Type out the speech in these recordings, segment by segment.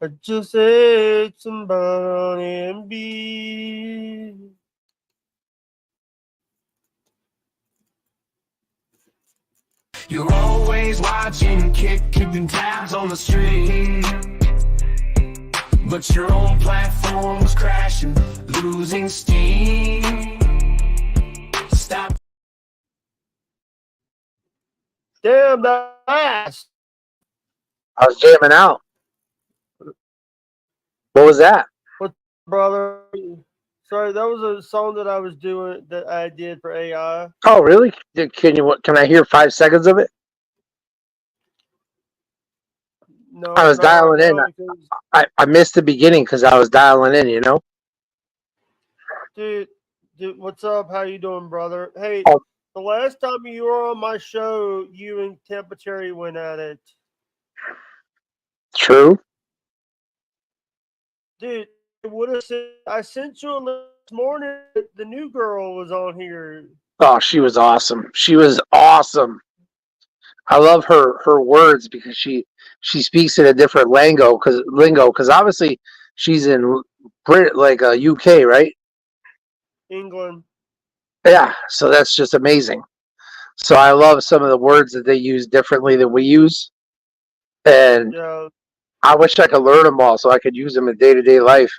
I just ate some bologna and beef. You're always watching, kicking tabs on the street, but your own platform was crashing, losing steam. Stop. Damn, that ass. I was jamming out. What was that? What's up, brother? Sorry, that was a song that I was doing that I did for AI. Oh, really? Can I hear 5 seconds of it? I No, was no, dialing in. no, because I missed the beginning because I was dialing in. dude, what's up? How you doing, brother? Hey, Oh, the last time you were on my show, you and Temperature went at it. true. Dude, I sent you a list this morning. The new girl was on here. Oh, she was awesome. She was awesome. I love her words because she speaks in a different lingo because obviously she's in UK, right? England. Yeah, so that's just amazing. So I love some of the words that they use differently than we use, and Yeah, I wish I could learn them all so I could use them in day-to-day life.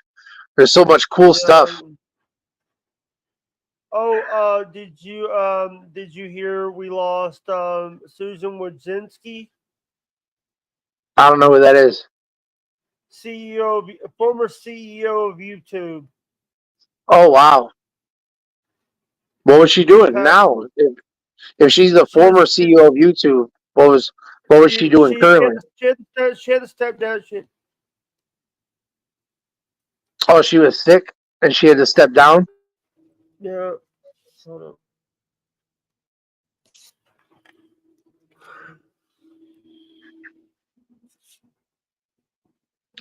There's so much cool yeah. stuff. Oh, did you hear we lost Susan Wojcinski, I don't know who that is. former CEO of YouTube. Oh wow, what was she She doing passed. now? If she's the She former has CEO of YouTube, what was she doing currently? she had to step down. Oh, she was sick and she had to step down. Yeah. Hold on.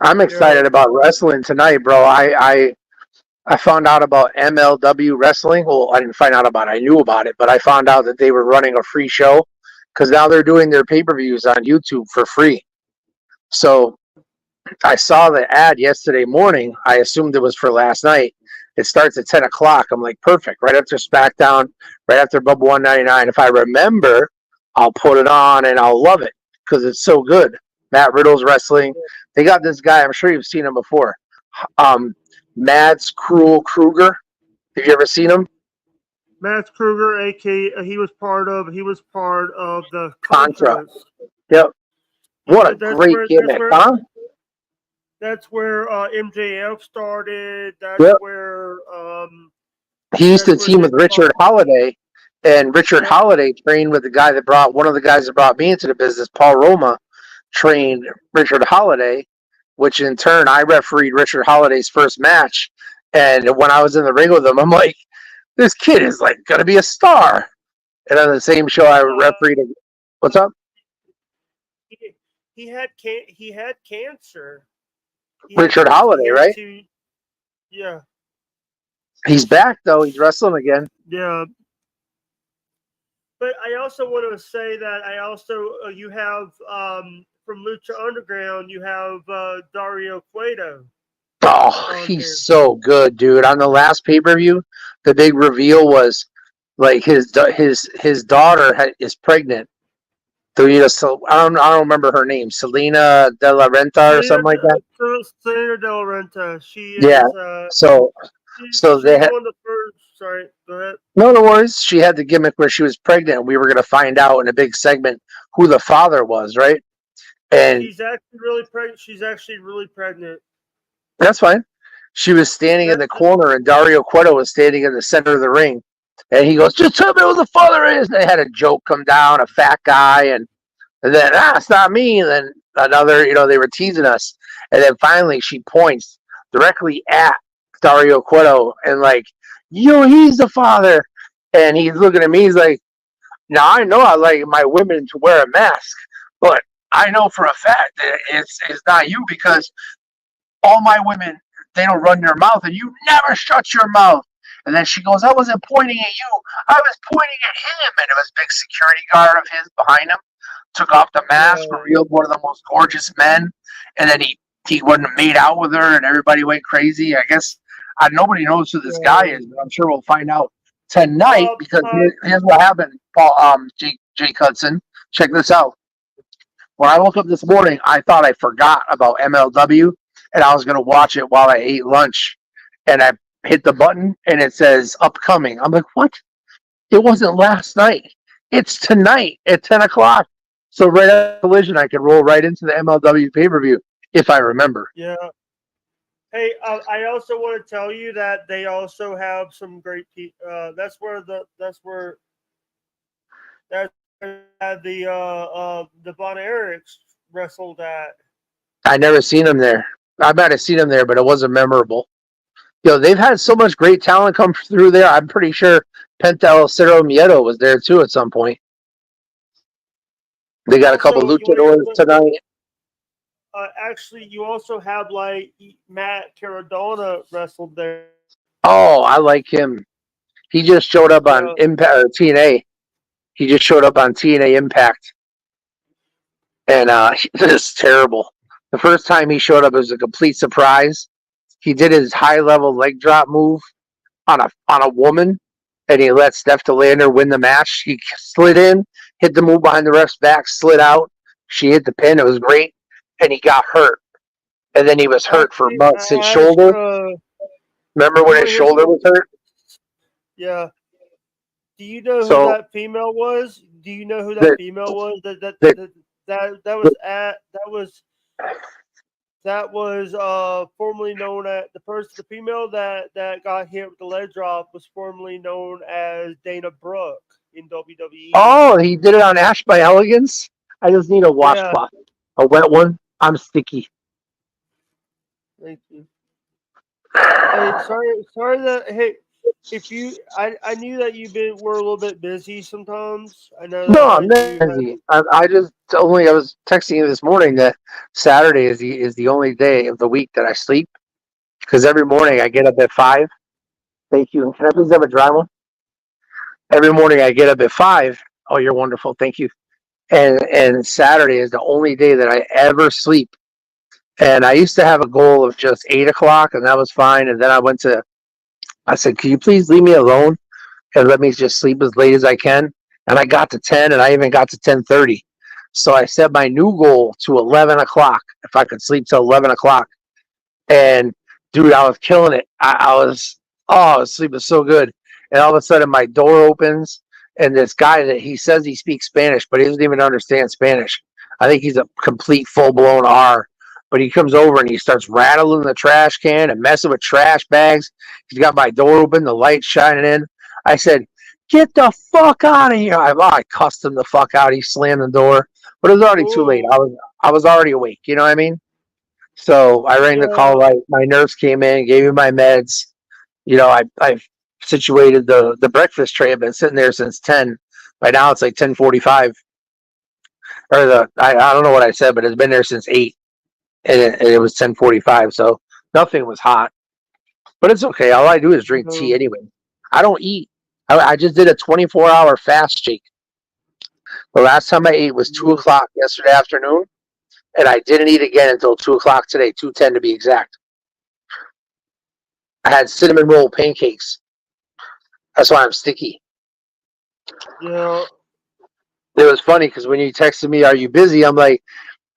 I'm Yeah. excited about wrestling tonight, bro. I found out about MLW wrestling. Well, I didn't find out about it. I knew about it, but I found out that they were running a free show because now they're doing their pay-per-views on YouTube for free. So I saw the ad yesterday morning. I assumed it was for last night. It starts at 10 o'clock. I'm like, perfect. Right after SmackDown, right after Bubba 199. If I remember, I'll put it on and I'll love it because it's so good. Matt Riddle's wrestling. They got this guy. I'm sure you've seen him before. Um, Mads Cruel Kruger. Have you ever seen him? Matt Kruger, aka he was part of the Contra. Contras. Yep. What a That's great where gimmick, huh? that's where MJF started. Yep. He used That's to where team with Nick Richard Paul. Holiday, and Richard Yep. Holiday trained with the guy that brought one of the guys that brought me into the business, Paul Roma, trained Richard Holiday, which in turn I refereed Richard Holiday's first match. And when I was in the ring with him, I'm like, this kid is like gonna be a star. And on the same show, I refereed. What's up? He, he had cancer. Richard Holiday, He had right? to. Yeah. He's back though. He's wrestling again. Yeah. But I also want to say that I also you have from Lucha Underground you have Dario Cueto Oh, on here. he's so good, dude. On the last pay-per-view, the big reveal was like his daughter is pregnant. So I don't remember her name, Selena De La Renta or something like that. Selena Del Renta. She Yeah. is So so she's they had one of the first. Sorry, go ahead. no worries. She had the gimmick where she was pregnant. We were going to find out in a big segment who the father was, right? And She's actually really pregnant. that's fine. She was standing in the corner, and Dario Cueto was standing in the center of the ring. And he goes, "Just tell me who the father is." And they had a joke come down, a fat guy, and then it's not me. And then another, they were teasing us. And then finally, she points directly at Dario Cueto and like, he's the father. And he's looking at me. He's like, "Now I know I like my women to wear a mask, but I know for a fact that it's not you because all my women, they don't run their mouth and you never shut your mouth." And then she goes, "I wasn't pointing at you. I was pointing at him." And it was a big security guard of his behind him. Took off the mask, revealed one of the most gorgeous men. And then he he wouldn't have made out with her, and everybody went crazy. I guess nobody knows who this guy is, but I'm sure we'll find out tonight because here's what happened. Paul, Jake Hudson, check this out. When I woke up this morning, I thought I forgot about MLW, and I was going to watch it while I ate lunch, and I hit the button, and it says upcoming. I'm like, what? It wasn't last night. It's tonight at 10 o'clock. So right after Collision, I could roll right into the MLW pay-per-view if I remember. Yeah. Hey, I also want to tell you that they also have some great people. That's where the Von Erichs wrestled at. I never seen him there. I might have seen him there, but it wasn't memorable. They've had so much great talent come through there. I'm pretty sure Penta El Cerro Miedo was there too at some point. They got a couple luchadors tonight. Actually, you also have like Matt Cardona wrestled there. Oh, I like him. He just showed up on Impact or TNA. He just showed up on TNA Impact, and it's terrible. The first time he showed up, it was a complete surprise. He did his high-level leg drop move on a woman, and he let Steph DeLander win the match. He slid in, hit the move behind the ref's back, slid out. She hit the pin. It was great, and he got hurt. And then he was hurt for months. His shoulder. Remember when his shoulder was hurt? Yeah. Do you know who that female was? Do you know who that female was? That was formerly known as the female that got hit with the leg drop was formerly known as Dana Brooke in WWE. Oh, he did it on Ash by Elegance? I just need a washcloth. A wet one. I'm sticky. Thank you. Hey, sorry that I knew that were a little bit busy sometimes. I know. No, I'm not busy. I was texting you this morning that Saturday is the only day of the week that I sleep because every morning I get up at 5. Thank you. Can I please have a dry one? Every morning I get up at 5. Oh, you're wonderful. Thank you. And Saturday is the only day that I ever sleep. And I used to have a goal of just 8 o'clock, and that was fine. And then I said, can you please leave me alone and let me just sleep as late as I can? And I got to 10, and I even got to 10:30. So I set my new goal to 11 o'clock, if I could sleep till 11 o'clock. And, dude, I was killing it. I was sleeping so good. And all of a sudden, my door opens, and this guy that he says he speaks Spanish, but he doesn't even understand Spanish. I think he's a complete full-blown R. But he comes over and he starts rattling the trash can and messing with trash bags. He's got my door open, the light shining in. I said, get the fuck out of here. I cussed him the fuck out. He slammed the door. But it was already too late. I was already awake. You know what I mean? So I rang the call light. My nurse came in, gave me my meds. I've situated the breakfast tray. I've been sitting there since 10. By now it's like 10:45. I don't know what I said, but it's been there since 8. And it was 10:45, so nothing was hot. But it's okay. All I do is drink tea anyway. I don't eat. I just did a 24-hour fast, Jake. The last time I ate was 2 o'clock yesterday afternoon, and I didn't eat again until 2 o'clock today, 2:10 to be exact. I had cinnamon roll pancakes. That's why I'm sticky. Yeah. It was funny because when you texted me, are you busy? I'm like,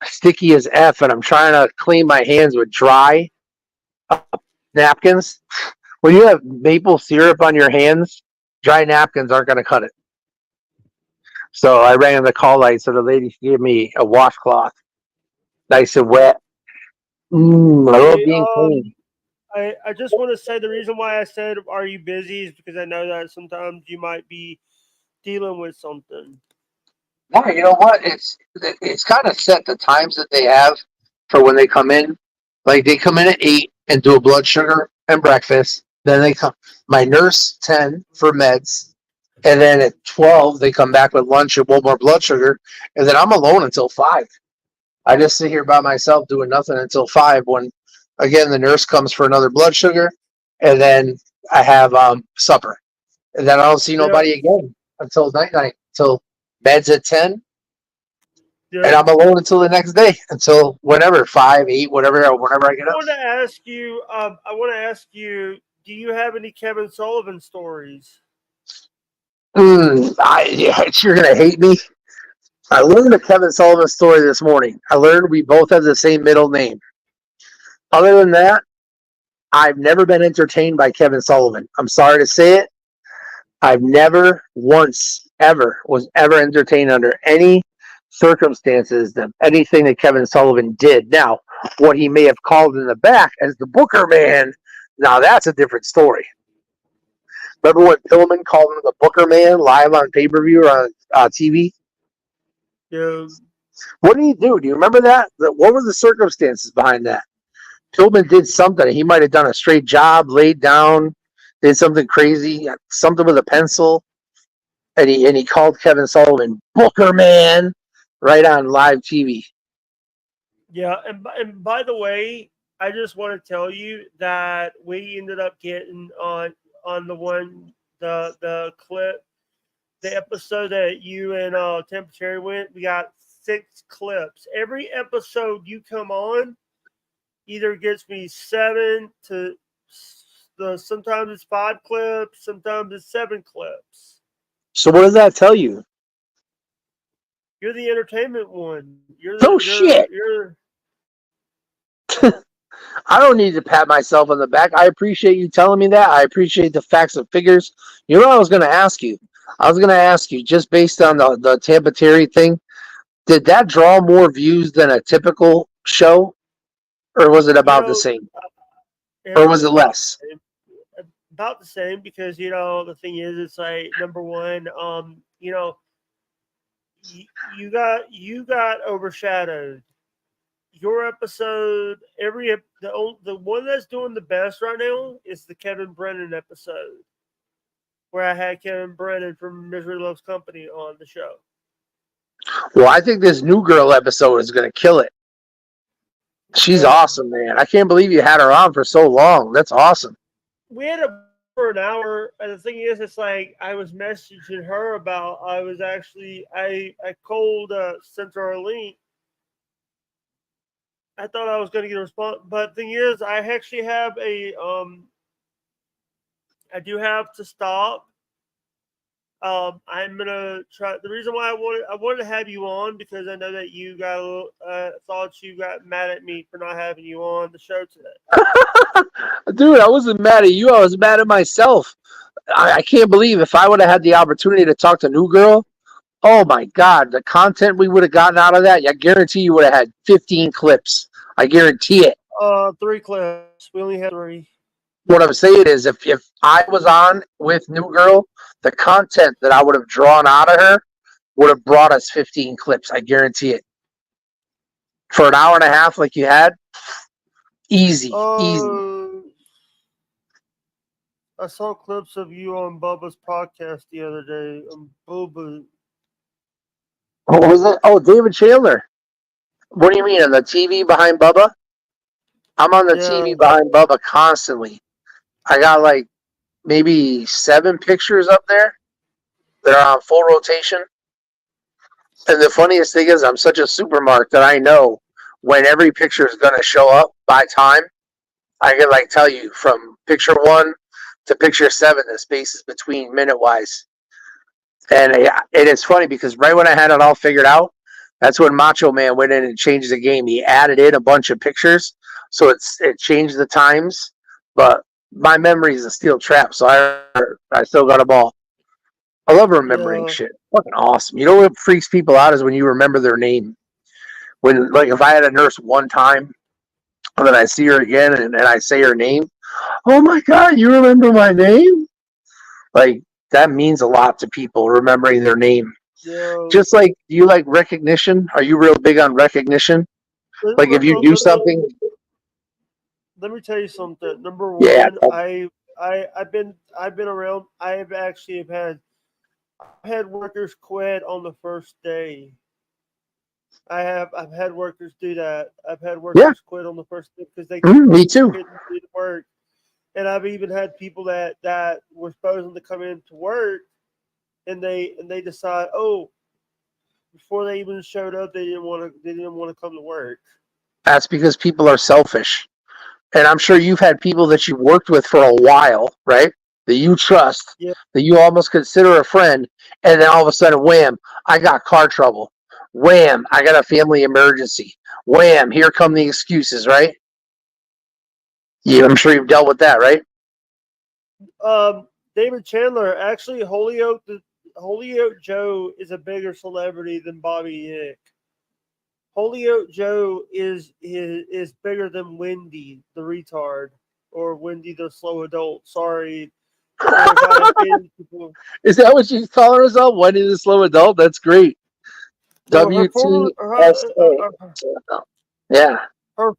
sticky as F, and I'm trying to clean my hands with dry napkins. When you have maple syrup on your hands, dry napkins aren't going to cut it. So I rang the call light, so the lady gave me a washcloth, nice and wet. I love being clean. I just want to say the reason why I said, are you busy, is because I know that sometimes you might be dealing with something. No, you know what? It's kind of set the times that they have for when they come in. Like they come in at 8 and do a blood sugar and breakfast. Then they come. My nurse 10 for meds, and then at 12 they come back with lunch and one more blood sugar, and then I'm alone until 5. I just sit here by myself doing nothing until 5. When again the nurse comes for another blood sugar, and then I have supper, and then I don't see nobody again until night. Till bed's at 10, Yeah. And I'm alone until the next day, until whenever 5, 8, whenever I get I up. want to ask you. I want to ask you. Do you have any Kevin Sullivan stories? You're gonna hate me. I learned a Kevin Sullivan story this morning. I learned we both have the same middle name. Other than that, I've never been entertained by Kevin Sullivan. I'm sorry to say it. I've never once ever was ever entertained under any circumstances of anything that Kevin Sullivan did. Now, what he may have called in the back as the Booker Man, now that's a different story. Remember when Pillman called him the Booker Man live on pay-per-view or on TV? Yeah. What did he do? Do you remember that? What were the circumstances behind that? Pillman did something. He might have done a straight job, laid down, did something crazy, something with a pencil, and he called Kevin Sullivan Booker Man right on live TV. Yeah, and by the way, I just want to tell you that we ended up getting on the clip, the episode that you and Temp Cherry went. We got 6 clips. Every episode you come on either gets me 7 to sometimes it's 5 clips, sometimes it's 7 clips. So what does that tell you? You're the entertainment one. No shit. I don't need to pat myself on the back. I appreciate you telling me that. I appreciate the facts and figures. You know what I was going to ask you? I was going to ask you, just based on the Tampa Terry thing, did that draw more views than a typical show? Or was it about the same? Or was it less? About the same, because the thing is, it's like, number one, you got overshadowed. Your episode, the one that's doing the best right now is the Kevin Brennan episode, where I had Kevin Brennan from Misery Loves Company on the show. Well, I think this New Girl episode is going to kill it. She's awesome, man. I can't believe you had her on for so long. That's awesome. We had her for an hour, and the thing is, it's like I was messaging her about. I called sent her a link. I thought I was going to get a response, but the thing is, I actually have I do have to stop. I'm gonna try. The reason why I wanted to have you on, because I know that you got a little, thought you got mad at me for not having you on the show today. Dude, I wasn't mad at you. I was mad at myself. I can't believe if I would have had the opportunity to talk to New Girl, oh my God, the content we would have gotten out of that, I guarantee you would have had 15 clips. I guarantee it. 3 clips. We only had 3. What I'm saying is, if I was on with New Girl, the content that I would have drawn out of her would have brought us 15 clips. I guarantee it. For an hour and a half like you had, easy. I saw clips of you on Bubba's podcast the other day. Bubba. What was it? Oh, David Chandler. What do you mean, on the TV behind Bubba? I'm on the TV behind Bubba constantly. I got like maybe 7 pictures up there that are on full rotation. And the funniest thing is, I'm such a supermark that I know when every picture is going to show up by time. I can like tell you from picture 1 to picture 7 the spaces between minute-wise. And it is funny because right when I had it all figured out, that's when Macho Man went in and changed the game. He added in a bunch of pictures, so it changed the times. But my memory is a steel trap, so I still got them all. I love remembering shit. Fucking awesome. You know what freaks people out is when you remember their name. When, like, if I had a nurse one time, and then I see her again, and I say her name, oh my God, you remember my name? Like, that means a lot to people, remembering their name. Yeah. Just like, do you like recognition? Are you real big on recognition? Like, if you do something. Let me tell you something. Number one, I've been around. I've had workers quit on the first day. I've had workers do that. I've had workers quit on the first day because they me too. couldn't do the work. And I've even had people that were supposed to come in to work, and they decide, oh, before they even showed up, they didn't want to. They didn't want to come to work. That's because people are selfish. And I'm sure you've had people that you've worked with for a while, right? That you trust, Yeah. that you almost consider a friend, and then all of a sudden, wham, I got car trouble. Wham, I got a family emergency. Wham, here come the excuses, right? Yeah, I'm sure you've dealt with that, right? David Chandler actually Holyoke Joe is a bigger celebrity than Bobby Hick. Holyoke Joe is bigger than Wendy the retard or Wendy the slow adult. Sorry. If I offended people. Is that what she's calling herself? Wendy the Slow Adult? That's great. No, her former WTSA. Yeah. her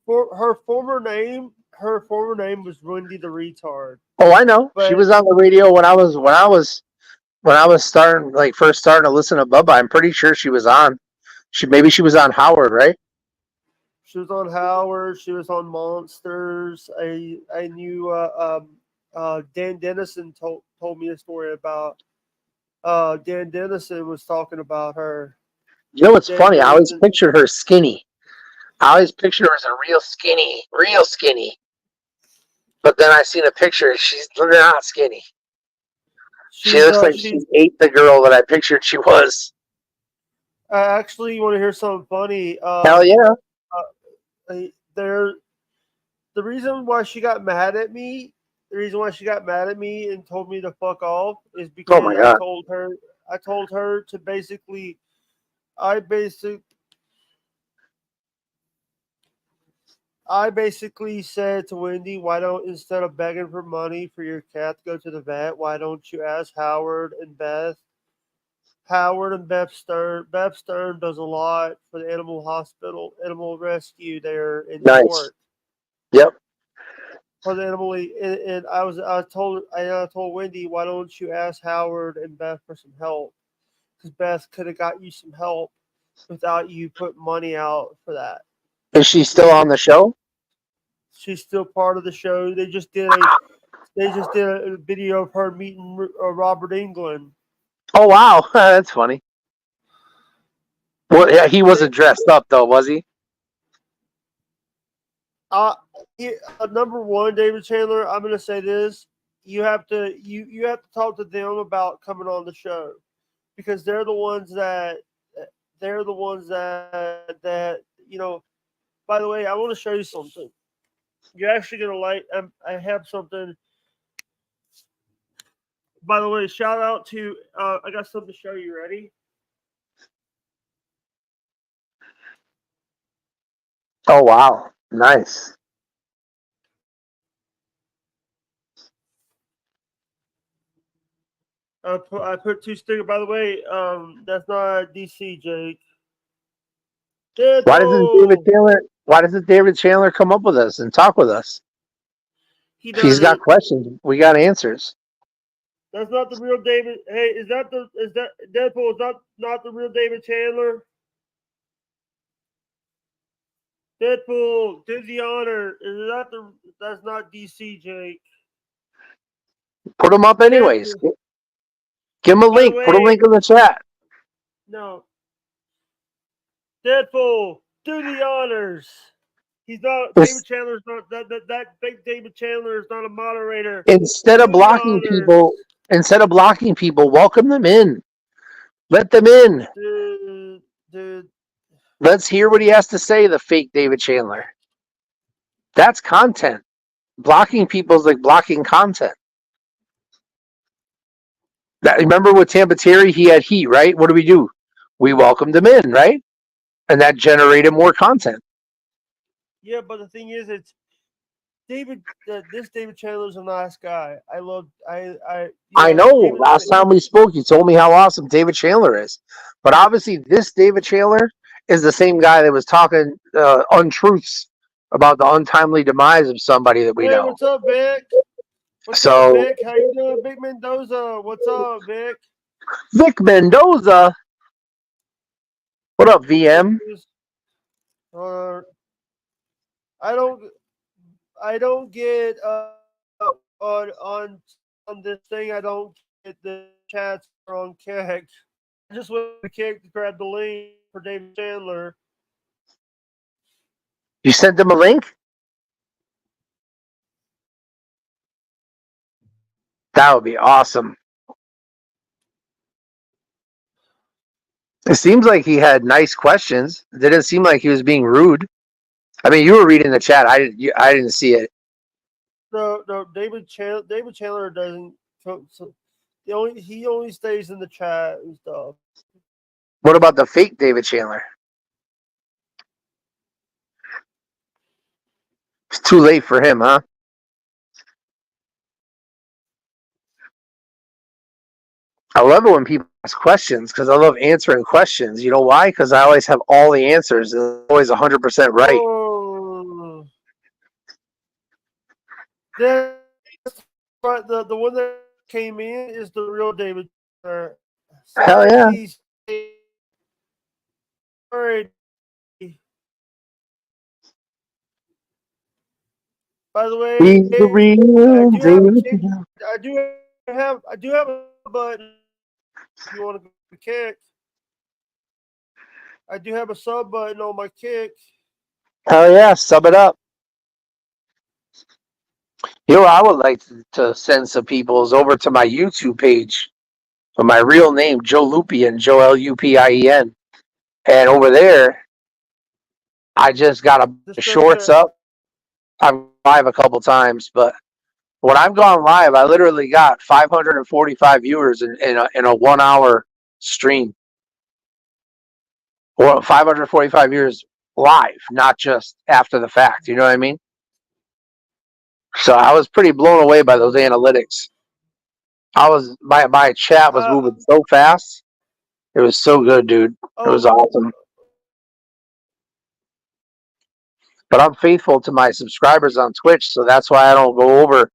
former name was Wendy the retard. Oh, I know. She But was on the radio when I was starting, like first starting to listen to Bubba. I'm pretty sure she was on. She was on Howard, right? she was on Howard. She was on Monsters. I knew Dan Dennison told me a story about Dan Dennison was talking about her. You know what's Dan funny? I always Dennison, pictured her skinny. I always pictured her as a real skinny. But then I seen a picture. She's not skinny. She looks like she ate the girl that I pictured she was. actually, you want to hear something funny? Hell yeah. The reason why she got mad at me, and told me to fuck off is because Oh my God. I told her to basically, I basically said to Wendy, why don't, instead of begging for money for your cat to go to the vet, why don't you ask Howard and Beth? Howard and Beth Stern. Beth Stern does a lot for the animal rescue there in New Nice. York. Yep. For the animal, and I told Wendy, why don't you ask Howard and Beth for some help? Because Beth could have got you some help without you putting money out for that. Is she still on the show? She's still part of the show. They just did a video of her meeting Robert Englund. Oh wow, that's funny. Well, yeah, he wasn't dressed up though, was he? Number one, David Chandler. I'm going to say this: you have to talk to them about coming on the show because they're the ones that you know. By the way, I want to show you something. You're actually going to like. I have something. By the way, shout out to. I got something to show you. Ready? Oh wow, nice. I put two stickers. By the way, that's not DC, Jake. Deadpool! Why doesn't David Chandler come up with us and talk with us? He If he's got doesn't. questions, we got answers. That's not the real David. Hey, is that Deadpool? Is not the real David Chandler? Deadpool, do the honor. That's not DC, Jake. Put him up anyways. Deadpool. Give him a By the link. Put a way- link in the chat. No. Deadpool, do the honors. He's not. This- David Chandler's not that big. David Chandler is not a moderator. Instead of Do the blocking honors. people, welcome them in. Let them in. Dude. Let's hear what he has to say, the fake David Chandler. That's content. Blocking people is like blocking content. Remember with Tampa Terry, he had heat, right? What do? We welcomed him in, right? And that generated more content. Yeah, but the thing is, it's David. This David Chandler's a nice guy. I know. Last time we spoke, you told me how awesome David Chandler is. But obviously, this David Chandler is the same guy that was talking untruths about the untimely demise of somebody that we know. What's up, Vic? What's up, Vic? How you doing, Vic Mendoza? What's up, Vic? Vic Mendoza. What up, VM? I don't get on this thing. I don't get the chats on Keg. I just went to kick to grab the link for David Chandler. You sent him a link? That would be awesome. It seems like he had nice questions. It didn't seem like he was being rude. I mean, you were reading the chat. I didn't see it. No, David Chandler doesn't. So he only stays in the chat and stuff. What about the fake David Chandler? It's too late for him, huh? I love it when people ask questions because I love answering questions. You know why? Because I always have all the answers and always 100% right. Oh. Then the one that came in is the real David Chandler. Hell yeah. Sorry. By the way, He's the real David. I do have a button if you want to go kick. I do have a sub button on my kick. Hell yeah, sub it up. You know, I would like to send some people's over to my YouTube page with my real name, Joe Lupien, Joe Lupien. And over there, I just got a shorts up. I'm live a couple times, but when I've gone live, I literally got 545 viewers in a 1 hour stream. Well, 545 viewers live, not just after the fact. You know what I mean? So I was pretty blown away by those analytics. My chat was moving so fast. It was so good, dude. It was awesome. But I'm faithful to my subscribers on Twitch, so that's why I don't go over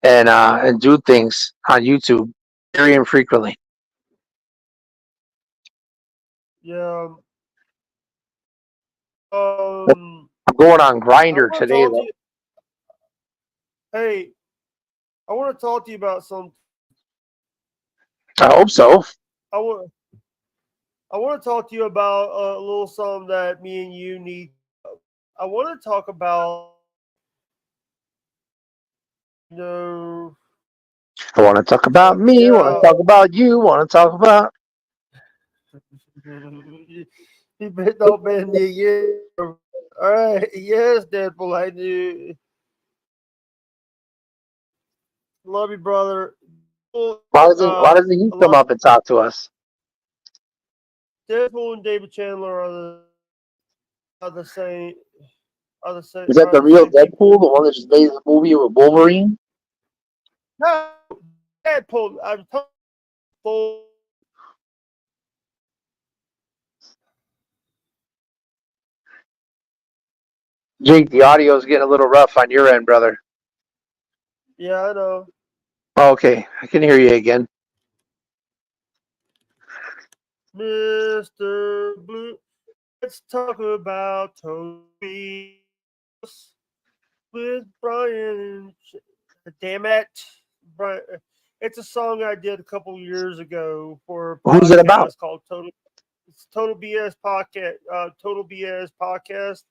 and do things on YouTube very infrequently. Yeah. I'm going on Grindr today, though. Hey, I want to talk to you about something. I hope so. I want to talk to you about a little something that me and you need. I want to talk about, I want to talk about me. Yeah. Want to talk about you. Want to talk about. You don't bend me yet. All right. Yes, Deadpool. I do. Love you, brother. Why doesn't he come up and talk to us? Deadpool and David Chandler are the same. Is that the real Deadpool, the one that just made the movie with Wolverine? No, Deadpool. I'm talking. Jake, the audio is getting a little rough on your end, brother. Yeah, I know. Oh, okay, I can hear you again. Mr. Blue, let's talk about Toby with Brian. Damn it, Brian! It's a song I did a couple years ago for a Who's it about? Called It's Total BS Podcast. Total BS Podcast.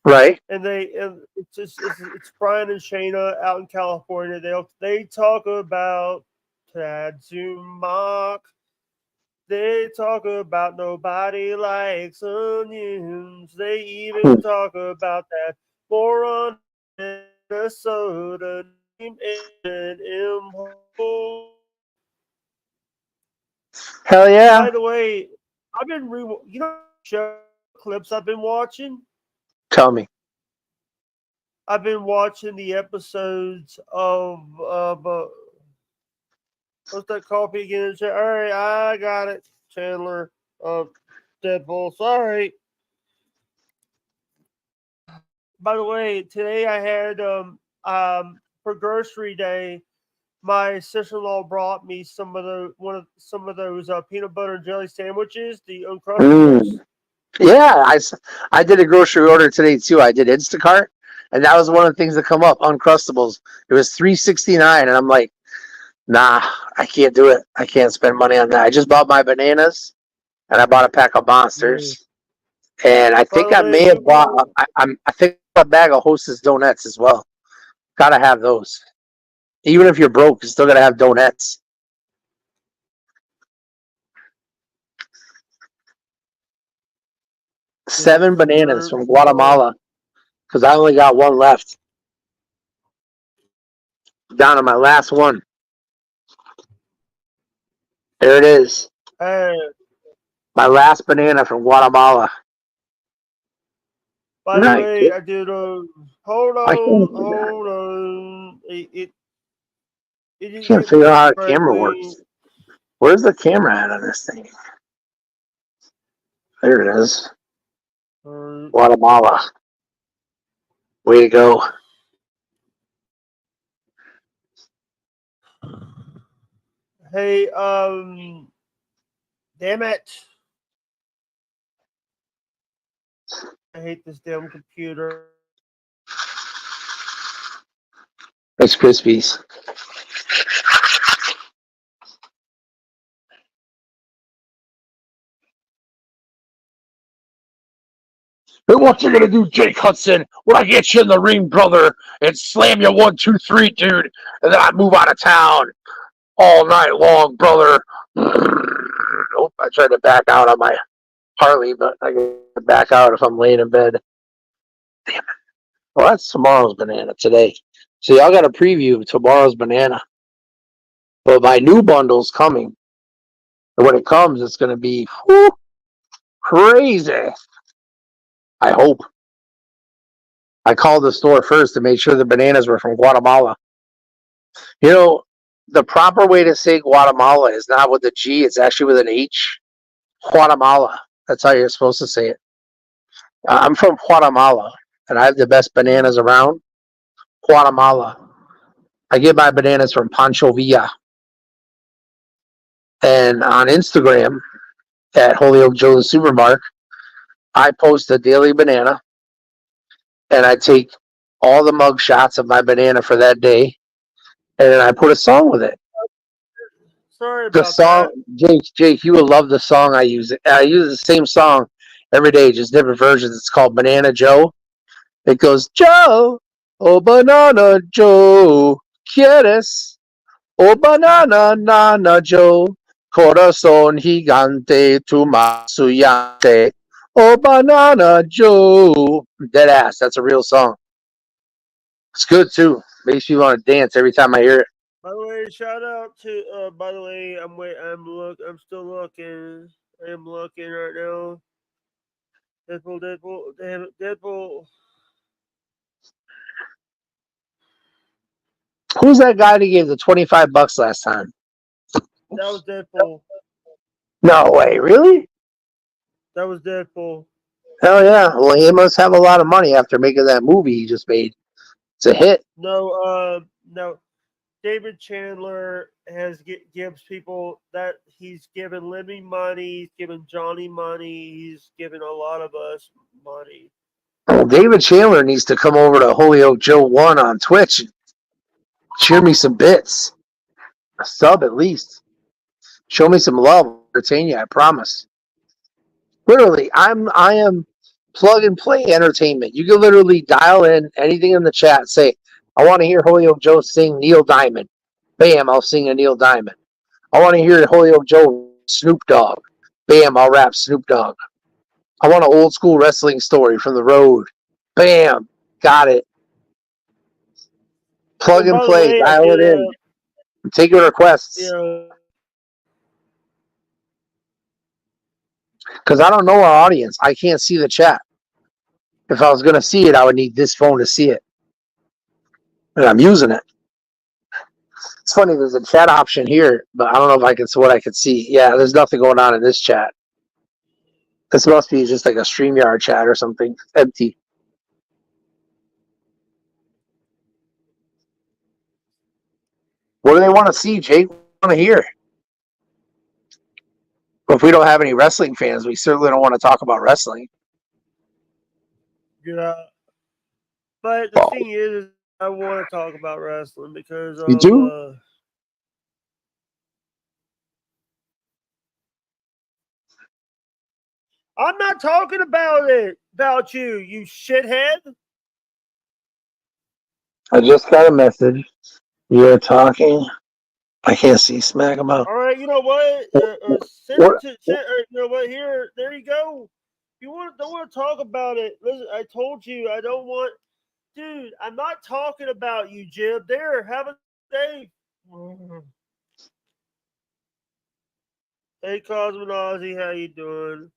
Right. And it's Brian and Shayna out in California. They talk about Tadzumak. They talk about nobody likes onions. They even talk about that moron in Minnesota named M. Hell yeah. By the way, I've been show clips I've been watching. Tell me. I've been watching the episodes of what's that coffee again? All right, I got it. Chandler of Deadpool. Sorry. By the way, today I had for grocery day, my sister-in-law brought me some of those peanut butter and jelly sandwiches, the Uncrustables. Yeah, I did a grocery order today too. I did Instacart, and that was one of the things that come up. Uncrustables. It was $3.69, and I'm like, Nah, I can't do it. I can't spend money on that. I just bought my bananas, and I bought a pack of Monsters, and I By think the I way, may have bought. I think a bag of Hostess donuts as well. Gotta have those. Even if you're broke, you still gotta have donuts. 7 bananas from Guatemala because I only got one left. Down to my last one. There it is. Hey, My last banana from Guatemala. by the way, I did hold I can't on, do that. hold on. It didn't Can't get figure put out how the the right camera way. works. Where's the camera at on this thing? There it is. Guatemala. Way to go. Hey, damn it! I hate this damn computer. Rice Krispies. And what you gonna do, Jake Hudson, when I get you in the ring, brother, and slam you 1, 2, 3, dude, and then I move out of town all night long, brother. Oh, I tried to back out on my Harley, but I can back out if I'm laying in bed. Damn it. Well, that's tomorrow's banana today. So y'all got a preview of tomorrow's banana. But my new bundle's coming. And when it comes, it's going to be crazy. I hope. I called the store first to make sure the bananas were from Guatemala. You know, the proper way to say Guatemala is not with a G, it's actually with an H. Guatemala. That's how you're supposed to say it. I'm from Guatemala, and I have the best bananas around. Guatemala. I get my bananas from Pancho Villa. And on Instagram, at Holyoke Joe the Supermarket, I post a daily banana, and I take all the mug shots of my banana for that day, and then I put a song with it. Sorry The about song, Jake, you will love the song I use. I use the same song every day, just different versions. It's called Banana Joe. It goes, Joe, oh banana Joe, quieres, oh banana nana Joe, corazón gigante, tu masuyante, oh banana Joe. Dead ass, that's a real song. It's good too. Makes me want to dance every time I hear it. By the way, shout out to. By the way, I'm still looking. I am looking right now. Deadpool. Who's that guy that gave the $25 last time? That was Deadpool. No way, really? That was Deadpool. Hell yeah. Well, he must have a lot of money after making that movie he just made. It's a hit. No. David Chandler gives people that he's given Lemmy money, he's given Johnny money, he's given a lot of us money. Well, David Chandler needs to come over to Holyoke Joe 1 on Twitch and cheer me some bits. A sub at least. Show me some love. Entertain you, I promise. Literally, I am plug and play entertainment. You can literally dial in anything in the chat, say, I want to hear Holyoke Joe sing Neil Diamond. Bam, I'll sing a Neil Diamond. I want to hear Holyoke Joe Snoop Dogg. Bam, I'll rap Snoop Dogg. I want an old school wrestling story from the road. Bam, got it. Plug and play, dial it in. Take your requests. Because I don't know our audience. I can't see the chat. If I was going to see it, I would need this phone to see it. And I'm using it. It's funny, there's a chat option here, but I don't know if I can see what I can see. Yeah, there's nothing going on in this chat. This must be just like a StreamYard chat or something. Empty. What do they want to see, Jake? What do they want to hear? If we don't have any wrestling fans, we certainly don't want to talk about wrestling. Yeah. But the thing is, I want to talk about wrestling because You do? I'm not talking about you, you shithead. I just got a message. You're talking. I can't see smack about. All right, you know what? Send What? it to, you know what? Here, there you go. You don't want to talk about it? Listen, I told you I don't want. Dude, I'm not talking about you, Jib. There, have a day. Hey, Cosmonazi, how you doing?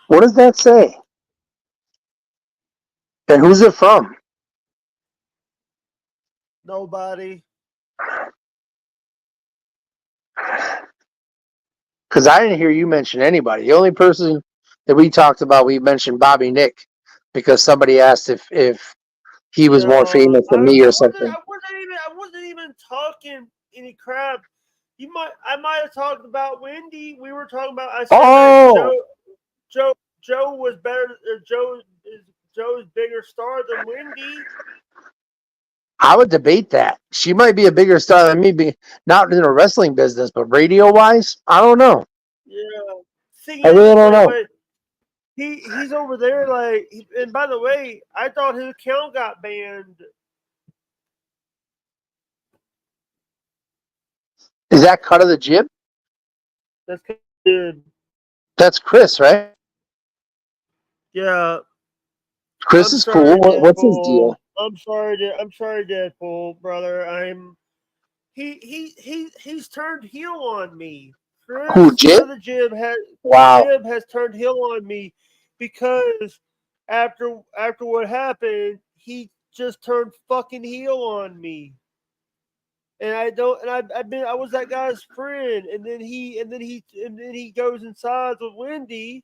What does that say? And who's it from? Nobody. Because I didn't hear you mention anybody. The only person that we talked about, we mentioned Bobby Nick, because somebody asked if he was more famous than me or something. I wasn't even talking any crap. I might have talked about Wendy. We were talking about. I said that Joe was better. Joe is bigger star than Wendy. I would debate that. She might be a bigger star than me, not in a wrestling business, but radio wise, I don't know. Yeah. See, I really don't know. He's over there like. And by the way, I thought his account got banned. Is that Cut of the Jib? That's good. That's Chris, right? Yeah. Chris is cool. What's his deal? I'm sorry, Deadpool, brother. He's turned heel on me. Who, Jib? The Jib has turned heel on me because after what happened, he just turned fucking heel on me. And I was that guy's friend, and then he goes and sides with Wendy.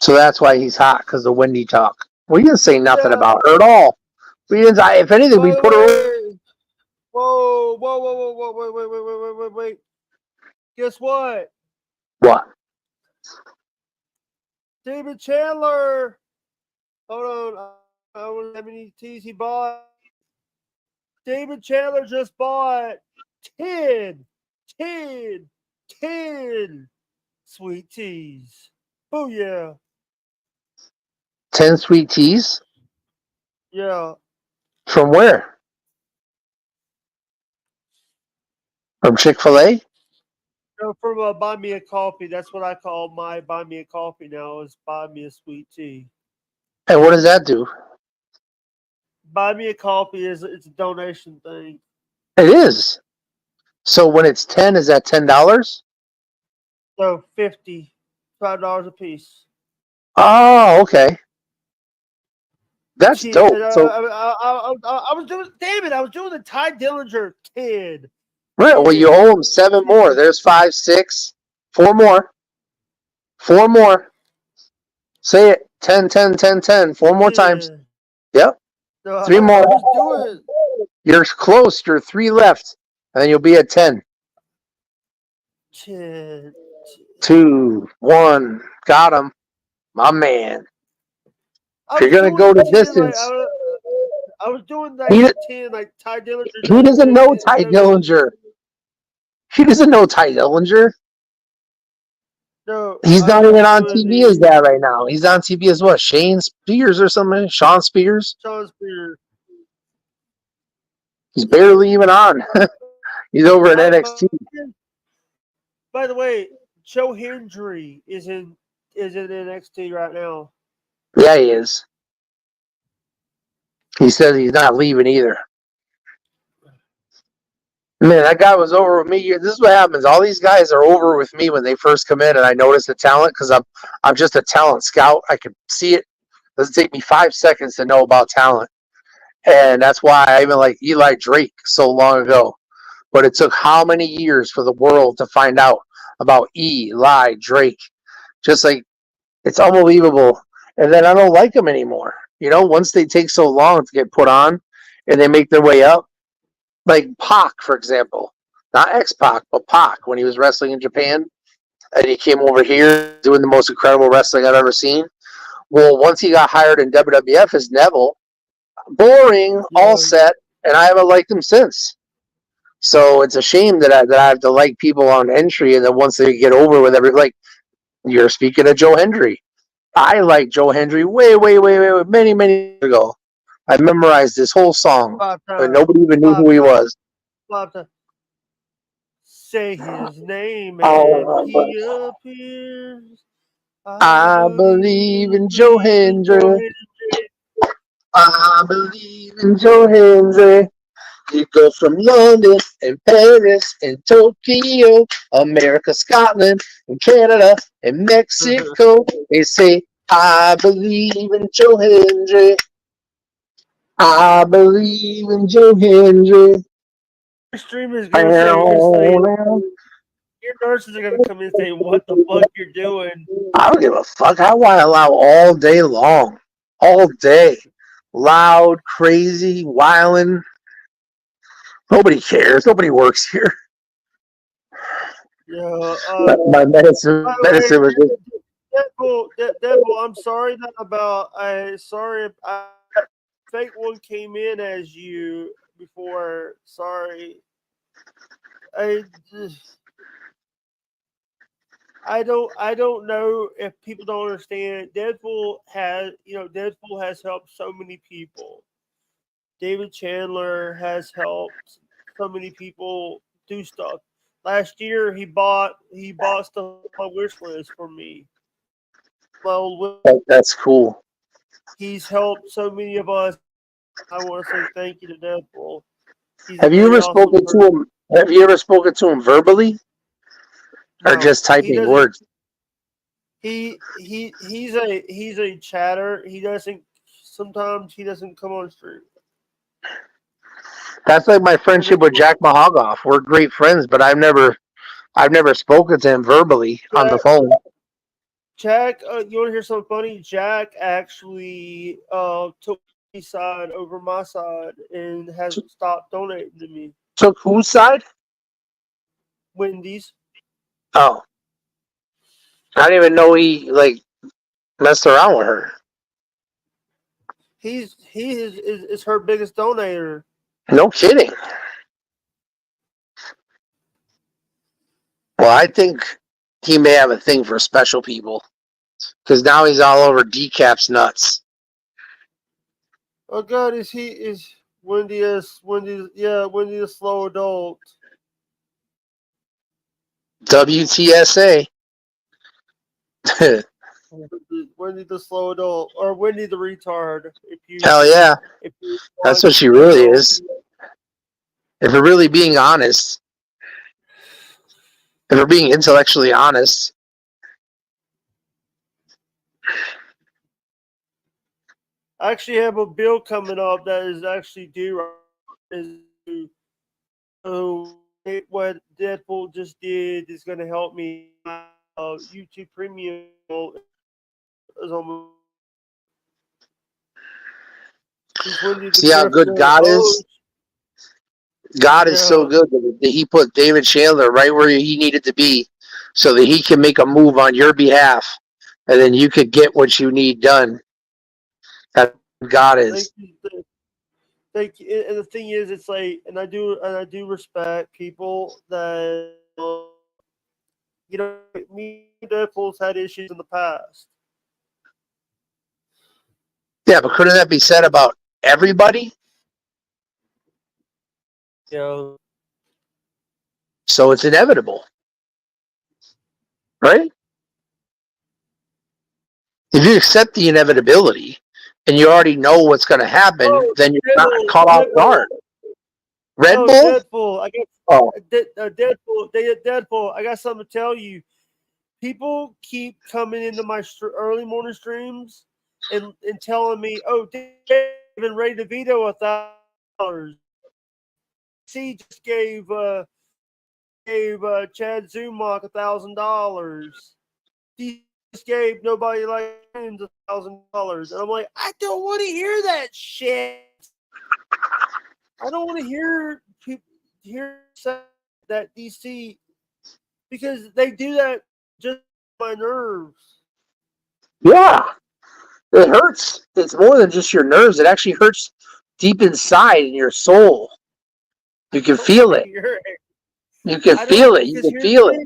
So that's why he's hot, because of Wendy talk. We didn't say nothing about her at all. We didn't. If anything, we put her. Whoa! Wait! Guess what? What? David Chandler. Hold on. I don't know how many teas he bought. David Chandler just bought 10 sweet teas. Oh yeah. 10 sweet teas? Yeah. From where? From Chick-fil-A? No, from Buy Me a Coffee. That's what I call my Buy Me a Coffee now, is Buy Me a Sweet Tea. And what does that do? Buy Me a Coffee it's a donation thing. It is. So when it's 10, is that $10? So $5 a piece. Oh, okay. That's dope. So I was doing. Damn it! I was doing the Ty Dillinger kid. Right. Well, you owe them 7 more. There's 5, 6, 4 more. 4 more. Say it. 10, 10, 10, 10. 4 more times. Yep. 3 more. You're close. You're 3 left. And then you'll be at 10. 10. 2, 1. Got him. My man. If you're going to go the distance. I was doing that 10, like Ty Dillinger. He doesn't know Ty Dillinger. He doesn't know Ty Dillinger. No, he's not even on TV as that right now. He's on TV as what? Shane Spears or something? Sean Spears? Sean Spears. He's barely even on. He's over at NXT. By the way, Joe Hendry is in NXT right now. Yeah, he is. He says he's not leaving either. Man, that guy was over with me. This is what happens. All these guys are over with me when they first come in, and I notice the talent because I'm just a talent scout. I can see it. It doesn't take me 5 seconds to know about talent, and that's why I even like Eli Drake so long ago. But it took how many years for the world to find out about Eli Drake? Just like it's unbelievable. And then I don't like them anymore. You know, once they take so long to get put on, and they make their way up. Like Pac, for example, not X-Pac, but Pac, when he was wrestling in Japan, and he came over here doing the most incredible wrestling I've ever seen. Well, once he got hired in WWF as Neville, boring, all set, and I haven't liked him since. So it's a shame that I have to like people on entry, and then once they get over with every like, you're speaking of Joe Hendry. I liked Joe Hendry way, many years ago. I memorized this whole song, About but to, nobody even knew who he about to, was. about to say his name and Oh, he appears. I believe in Joe In Joe Hendry. Hendry. I believe in Joe Hendry. You go from London and Paris and Tokyo, America, Scotland, and Canada and Mexico. They say, I believe in Joe Hendry. I believe in Joe Hendry. Your streamer's gonna say, your nurses are gonna come in and say, "What the fuck you're doing?" I don't give a fuck. I want to allow all day long. All day. Loud, crazy, wilding. Nobody cares. Nobody works here. Yeah. My medicine By the way, was just, Deadpool, I'm sorry that about. Sorry, fake one came in as you before. Sorry. I just, I don't know if people don't understand. Deadpool has helped so many people. David Chandler has helped so many people do stuff. Last year he bought stuff on my wish list for me. Well, that's cool. he's helped so many of us. I want to say thank you to Deadpool. He's a Have you very ever awesome spoken to person. him? Have you ever spoken to him verbally or No, just he typing doesn't. words? He's a chatter. He doesn't. Sometimes he doesn't come on stream. That's like my friendship with Jack Mahogoff. We're great friends, but I've never spoken to him verbally on the phone. Jack, you want to hear something funny? Jack actually took my side over my side and has stopped donating to me. Took whose side? Wendy's. Oh, I didn't even know he like messed around with her. He is her biggest donator. No kidding. Well, I think he may have a thing for special people because now he's all over Decap's nuts. Oh God, is Wendy the slow adult. WTSA. Wendy the slow adult or Wendy the retard. Hell yeah. If you That's what she really is. If we're really being honest, if we're being intellectually honest. I actually have a bill coming up that is actually due. What Deadpool just did is going to help me. YouTube Premium is almost. See how good God is? God is so good that he put David Chandler right where he needed to be so that he can make a move on your behalf and then you could get what you need done. That's what God is. Thank you. And the thing is, it's like, and I do respect people that, me and Deadpool's had issues in the past. Yeah, but couldn't that be said about everybody? Yeah. So it's inevitable. Right? If you accept the inevitability and you already know what's going to happen, then you're not caught off guard. Red Bull? Deadpool. Deadpool. I got something to tell you. People keep coming into my early morning streams and telling me, "Oh, David ready to veto $1,000." He just gave Chad Zumach $1,000. He just gave nobody like $1,000, and I'm like, I don't want to hear that shit. I don't want to hear people say that DC because they do that just my nerves. Yeah, it hurts. It's more than just your nerves. It actually hurts deep inside in your soul. You can feel it. You can feel it. You can feel it.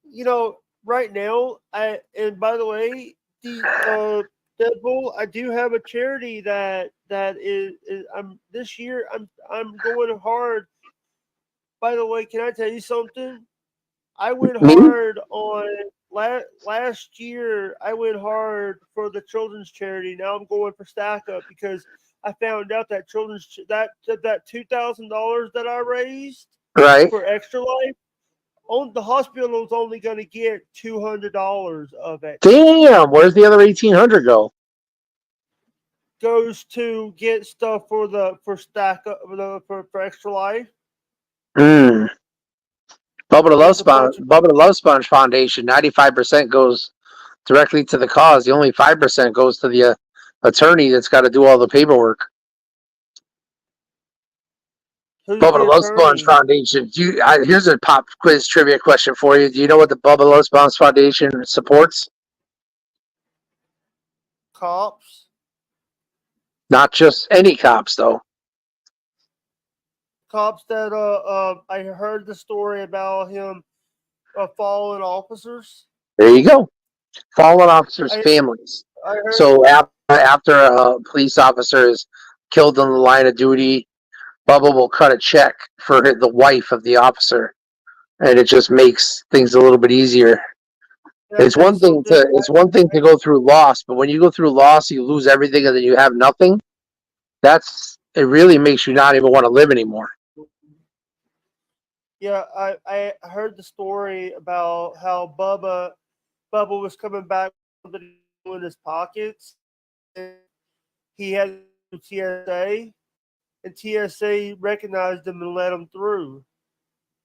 You know, right now, and by the way, the Deadpool, I do have a charity that is I'm this year I'm going hard. By the way, can I tell you something? I went Me? hard on last year. I went hard for the children's charity. Now I'm going for Stack Up because I found out that that $2,000 that I raised Right. for Extra Life, the hospital was only going to get $200 of it. Damn. Where's the other 1,800 go? Goes to get stuff for Stack Up for Extra Life. Mm. Bubba There's a bunch of- the Love Sponge Foundation. 95% goes directly to the cause. The only 5% goes to the attorney that's got to do all the paperwork. Who's Bubba the the Love Sponge attorney? Foundation. Here's a pop quiz trivia question for you. Do you know what the Bubba the Love Sponge Foundation supports? Cops. Not just any cops, though. Cops that I heard the story about him fallen officers. There you go. Fallen officers' I- families. I heard So after a police officer is killed in the line of duty, Bubba will cut a check for the wife of the officer, and it just makes things a little bit easier. It's one thing to go through loss, but when you go through loss, you lose everything, and then you have nothing. It really makes you not even want to live anymore. Yeah, I heard the story about how Bubba was coming back in his pockets. And he had TSA, and TSA recognized him and let him through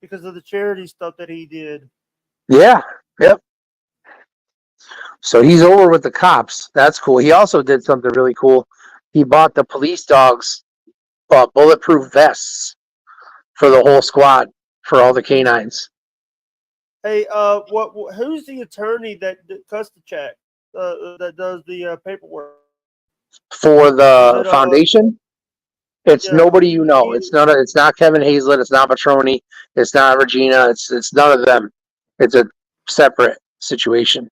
because of the charity stuff that he did. Yeah. Yep. So he's over with the cops. That's cool. He also did something really cool. He bought the police dogs bulletproof vests for the whole squad, for all the canines. Hey, who's the attorney that cuts the check? That does the paperwork For the Is it, foundation, it's yeah, nobody you know. It's not Kevin Hazlett. It's not Petroni. It's not Regina. It's none of them. It's a separate situation.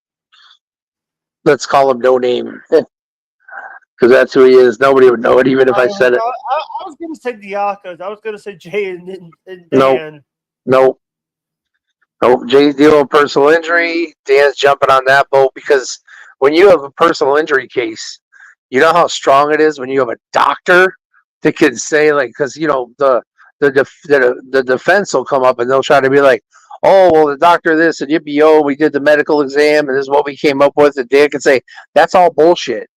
Let's call him No Name, because that's who he is. Nobody would know it, even if I said it. I was going to say Diakos. I was going to say Jay and Nope. Dan. Nope. Jay's dealing with personal injury. Dan's jumping on that boat because when you have a personal injury case, you know how strong it is when you have a doctor that can say, like, because the defense will come up and they'll try to be like, oh, well, the doctor this and yippee we did the medical exam and this is what we came up with. And Dan can say that's all bullshit.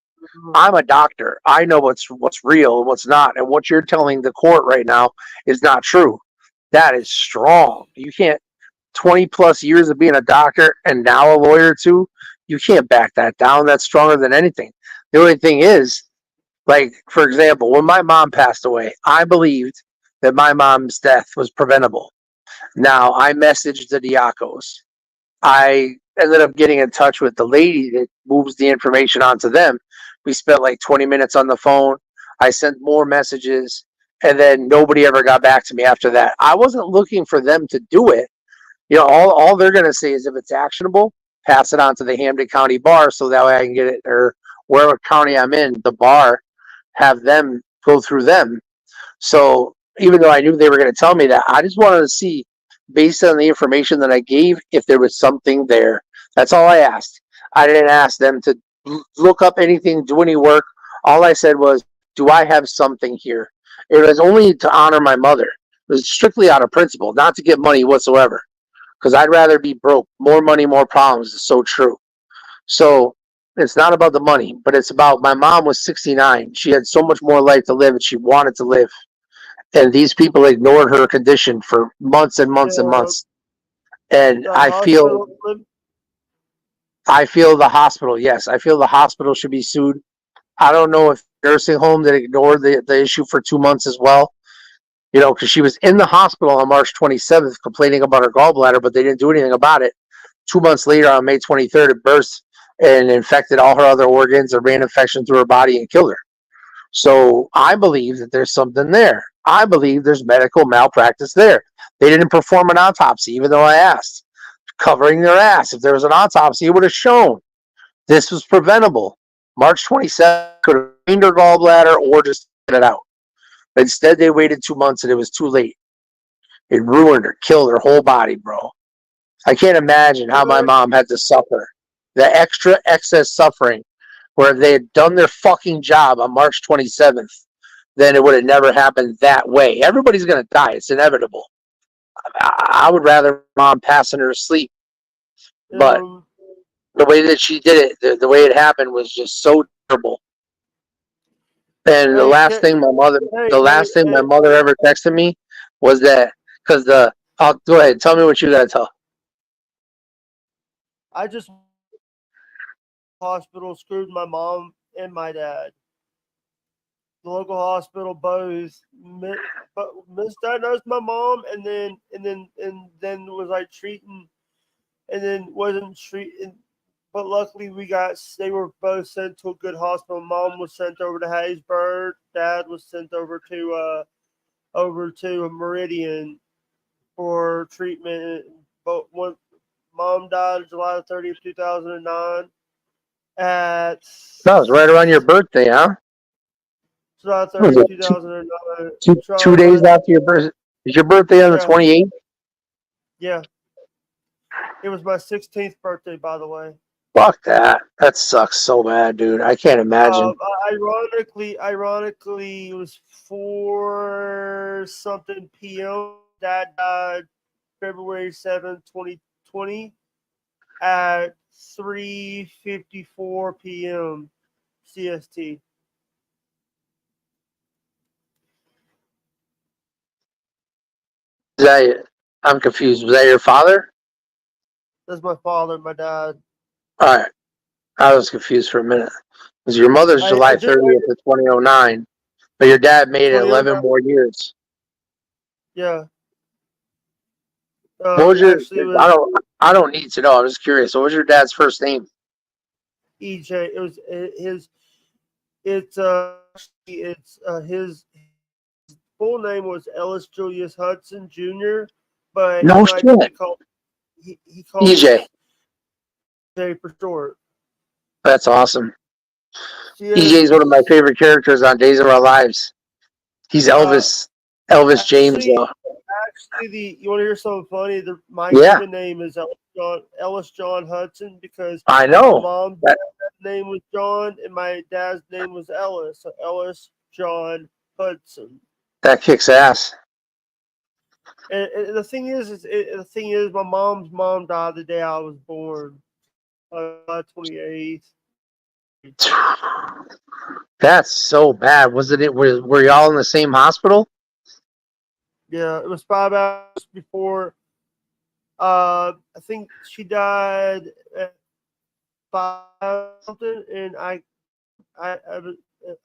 I'm a doctor. I know what's real and what's not, and what you're telling the court right now is not true. That is strong. You can't. 20 plus years of being a doctor and now a lawyer too, you can't back that down. That's stronger than anything. The only thing is, like, for example, when my mom passed away, I believed that my mom's death was preventable. Now, I messaged the Diakos. I ended up getting in touch with the lady that moves the information onto them. We spent like 20 minutes on the phone. I sent more messages, and then nobody ever got back to me after that. I wasn't looking for them to do it. All they're going to say is if it's actionable, pass it on to the Hampden County Bar so that way I can get it, or wherever county I'm in, the bar, have them go through them. So even though I knew they were going to tell me that, I just wanted to see, based on the information that I gave, if there was something there. That's all I asked. I didn't ask them to look up anything, do any work. All I said was, do I have something here? It was only to honor my mother. It was strictly out of principle, not to get money whatsoever. Because I'd rather be broke. More money, more problems is so true. So it's not about the money, but it's about my mom was 69. She had so much more life to live, and she wanted to live. And these people ignored her condition for months and months and months. And I feel the hospital, yes, I feel the hospital should be sued. I don't know if nursing home that ignored the issue for 2 months as well. Because she was in the hospital on March 27th complaining about her gallbladder, but they didn't do anything about it. 2 months later, on May 23rd, it burst and infected all her other organs and ran infection through her body and killed her. So I believe that there's something there. I believe there's medical malpractice there. They didn't perform an autopsy, even though I asked. Covering their ass. If there was an autopsy, it would have shown this was preventable. March 27th could have drained her gallbladder or just get it out. Instead, they waited 2 months and it was too late. It ruined her, killed her whole body, bro. I can't imagine how my mom had to suffer. The extra excess suffering, where if they had done their fucking job on March 27th, then it would have never happened that way. Everybody's going to die. It's inevitable. I would rather mom pass in her sleep. But the way that she did it, the way it happened was just so terrible. And the last thing my mother ever texted me was that, because I'll go ahead, tell me what you got to tell. I just hospital screwed my mom and my dad. The local hospital both misdiagnosed my mom and then was like treating, and then wasn't treating. But luckily they were both sent to a good hospital. Mom was sent over to Hattiesburg. Dad was sent over to Meridian for treatment. But when mom died July 30th, 2009. That was right around your birthday, huh? July 30th, 2009. Two days after your birthday. Is your birthday on the 28th? Yeah. It was my 16th birthday, by the way. Fuck that. That sucks so bad, dude. I can't imagine. Ironically, it was 4-something p.m. Dad died February 7th, 2020 at 3:54 p.m. CST. I'm confused. Was that your father? That's my father, my dad. All right. I was confused for a minute. Because your mother's July 30th of 2009, but your dad made it 11 more years. Yeah. What was your? I don't need to know. I'm just curious. What was your dad's first name? EJ. It was his. His full name was Ellis Julius Hudson Jr. But no shit. He called EJ. EJ for short. That's awesome. Yeah. EJ is one of my favorite characters on Days of Our Lives. He's Elvis. Elvis James, though. Actually, you want to hear something funny? My given name is Ellis John Hudson because I know. My mom's name was John and my dad's name was Ellis. So Ellis John Hudson. That kicks ass. And the thing is, my mom's mom died the day I was born, July 28th. That's so bad. Were y'all in the same hospital? Yeah, it was 5 hours before. I think she died at 5 something, and I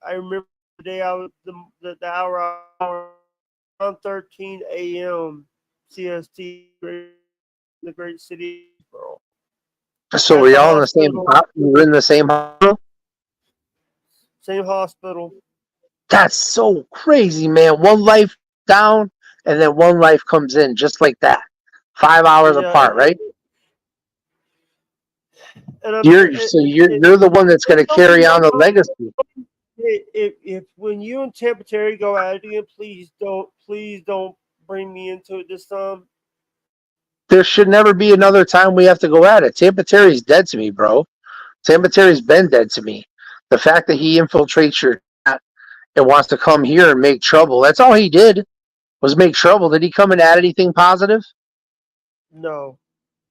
remember the day the hour around 13 a.m. CST in the great city of Pearl. So were y'all in the same? You were in the same hospital? Same hospital. That's so crazy, man. One life down, and then one life comes in just like that. 5 hours apart, right? You're the one that's going to carry on the legacy. If when you and Tampa Terry go at it again, please don't bring me into it this time. There should never be another time we have to go at it. Tampa Terry's dead to me, bro. Tampa Terry's been dead to me. The fact that he infiltrates your chat and wants to come here and make trouble, that's all he did was make trouble. Did he come and add anything positive? No.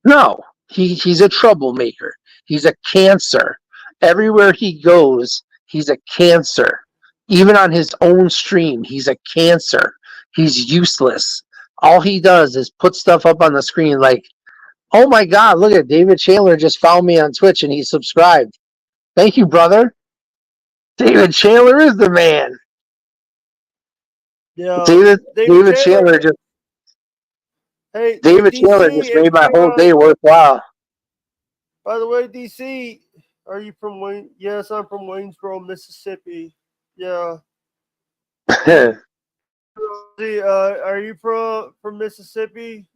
No. He's a troublemaker. He's a cancer. Everywhere he goes, he's a cancer. Even on his own stream, he's a cancer. He's useless. All he does is put stuff up on the screen like, oh my God, look at David Chandler just found me on Twitch and he subscribed. Thank you, brother. David Chandler is the man. Yeah. David Chandler just Chandler just made my whole day worthwhile. By the way, DC, are you from Wayne? Yes, I'm from Waynesboro, Mississippi. Yeah. Yeah. Are you from Mississippi?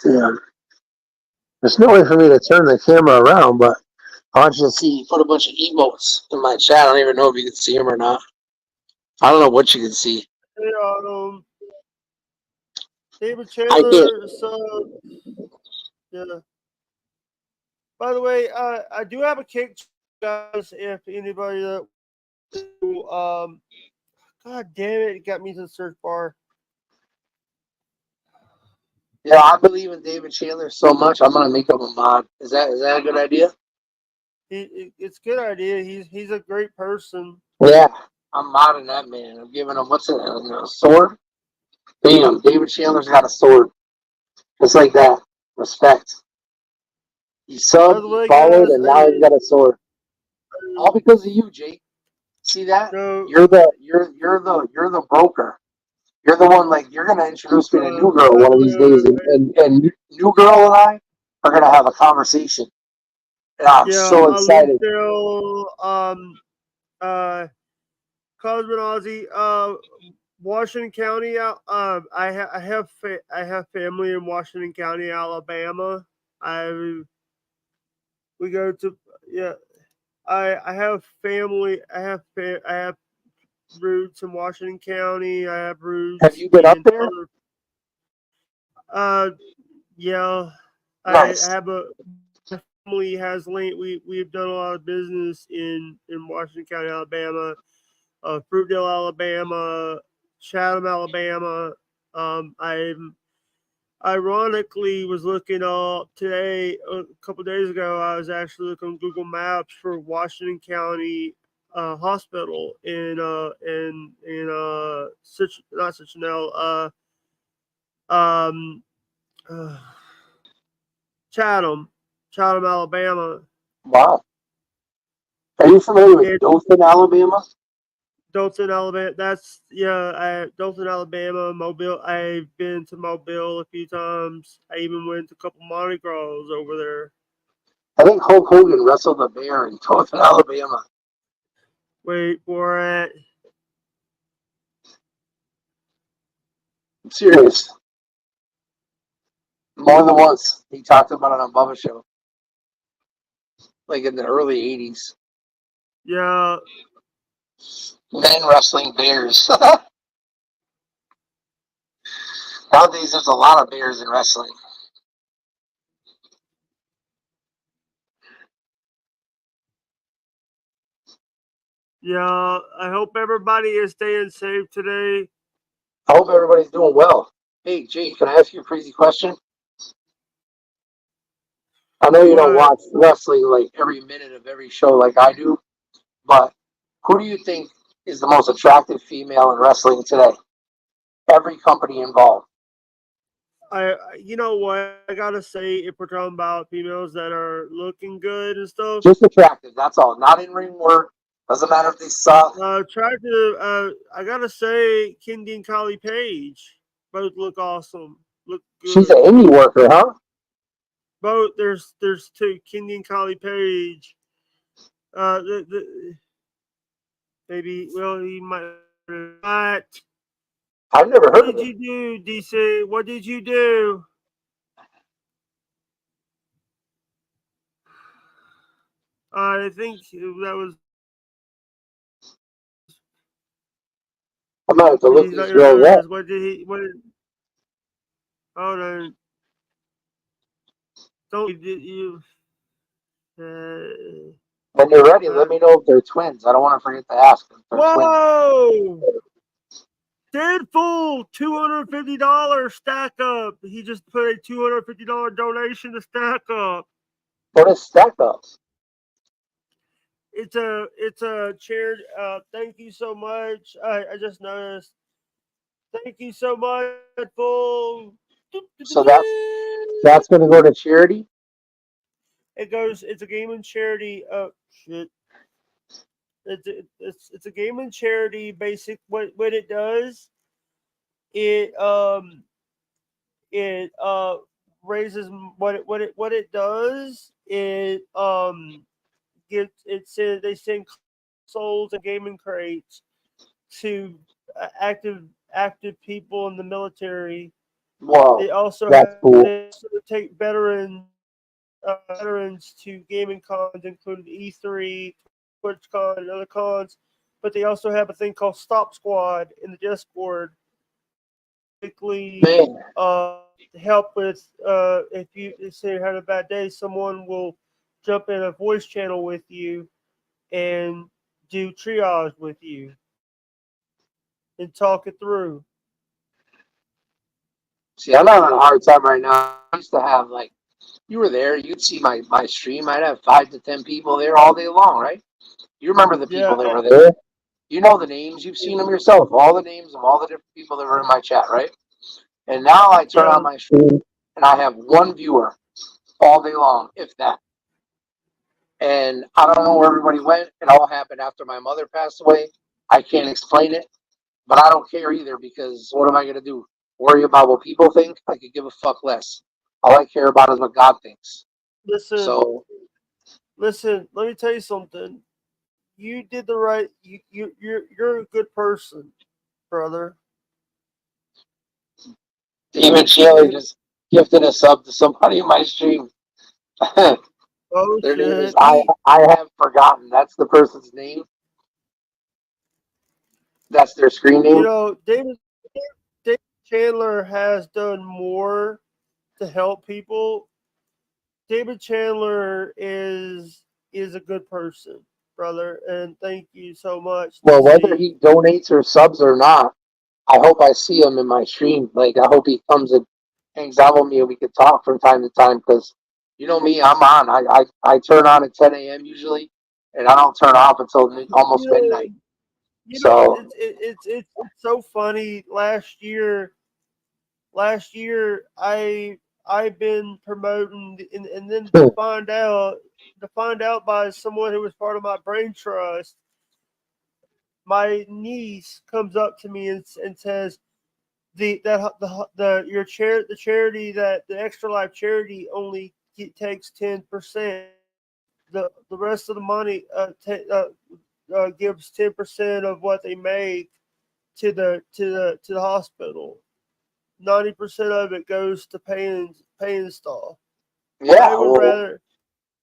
There's no way for me to turn the camera around, but I want you to see. You put a bunch of emotes in my chat. I don't even know if you can see them or not. I don't know what you can see. Yeah, David I can't. Chandler. So yeah. By the way, I do have a kick, guys. If anybody that God damn it, it got me to the search bar. Yeah, I believe in David Chandler so much. I'm gonna make him a mod. Is that a good idea? It's a good idea. He's a great person. Yeah, I'm modding that man. I'm giving him what's it? A sword? Bam! David Chandler's got a sword. Just like that. Respect. He By subbed, the he way, followed, guys, and now he's got a sword. All because of you, Jake. See that? no, You're the broker. You're the one, like, you're gonna introduce me to New Girl by one of the these days, and New Girl and I are gonna have a conversation. And I'm yeah, so excited. Lucille, Cosman Ozzy, Washington County. I have family in Washington County, Alabama. We go to yeah. I have family. I have roots in Washington County. I have Have roots you been up in there? other. Uh, yeah. I Nice. have a my family has land. We've done a lot of business in Washington County, Alabama, Fruitvale, Alabama, Chatham, Alabama. I'm ironically was looking up today, a couple days ago. I was actually looking on Google Maps for Washington County hospital in not Citronelle, um uh, Chatham, Alabama. Wow. Are you familiar with It Dothan, Alabama? Dothan, Alabama. That's Dothan, Alabama. Mobile. I've been to Mobile a few times. I even went to a couple Mardi Gras over there. I think Hulk Hogan wrestled a bear in Dothan, Alabama. Wait for it. I'm serious. More than once. He talked about it on Bubba Show. Like in the early 80s. Yeah, Men wrestling bears. Nowadays, there's a lot of bears in wrestling. yeah. I hope everybody is staying safe today. I hope everybody's doing well. Hey, Jake, can I ask you a crazy question? I know you don't What? watch wrestling like every minute of every show like I do, but who do you think is the most attractive female in wrestling today? Every company involved. You know what? I gotta say, if we're talking about females that are looking good and stuff, Just attractive, that's all. Not in ring work. Doesn't matter if they suck. try to. I gotta say, Kendi and Kylie Page both look awesome. Look She's good. an indie worker, huh? Both there's two, Kendi and Kylie Page. The maybe well he might not. I've never What heard of did her. you do, DC? What did you do? I think that was I'm gonna have to look he's not these gonna girls know up. this. What did he? What? Did, oh no! Don't did you? When they're ready, let Uh, me know if they're twins. I don't want to forget to ask if they're twins. whoa! Deadpool, $250 stack up. He just put a $250 donation to stack up. What is Stack Up? It's a charity. Thank you so much. I just noticed. Thank you so much, Deadpool. So that's gonna go to charity. It goes. It's a gaming charity. Oh shit! It's a gaming charity. Basic. What it does. It it raises what it does. It gets it send they send souls and gaming crates to active people in the military. Whoa, They also that's cool. they also take veterans to gaming cons, including E3, TwitchCon, and other cons. But they also have a thing called Stop Squad in the Discord. Basically, Man, help with if you say you're having a bad day, someone will jump in a voice channel with you and do triage with you and talk it through. see, I'm having a hard time right now. I used to have like, you were there, you'd see my stream. I'd have 5 to 10 people there all day long, right? You remember the people that Yeah, were there. You know the names. You've seen them yourself. All the names of all the different people that were in my chat, right? And now I turn on yeah. my stream and I have one viewer all day long, if that. And I don't know where everybody went. It all happened after my mother passed away. I can't explain it, but I don't care either because what am I going to do? Worry about what people think? I could give a fuck less. All I care about is what God thinks. Listen, So, listen. Let me tell you something. You did the right. You're a good person, brother. Demon Sheila just gifted a sub to somebody in my stream. Oh Their name is shit! I have forgotten. That's the person's name. That's their screen You name. know, David Chandler has done more to help people. David Chandler is a good person, brother, and thank you so much. Well, whether See, he donates or subs or not, I hope I see him in my stream. Like I hope he comes and hangs out with me and we can talk from time to time. Because you know me, I'm on. I turn on at 10 a.m. usually, and I don't turn off until almost you know, midnight. So it's so funny. Last year I've been promoting, and then to find out by someone who was part of my brain trust, my niece comes up to me and says the charity that the Extra Life charity only takes 10%. The rest of the money gives 10% of what they make to the hospital. 90% of it goes to paying stuff. yeah, I would well, rather,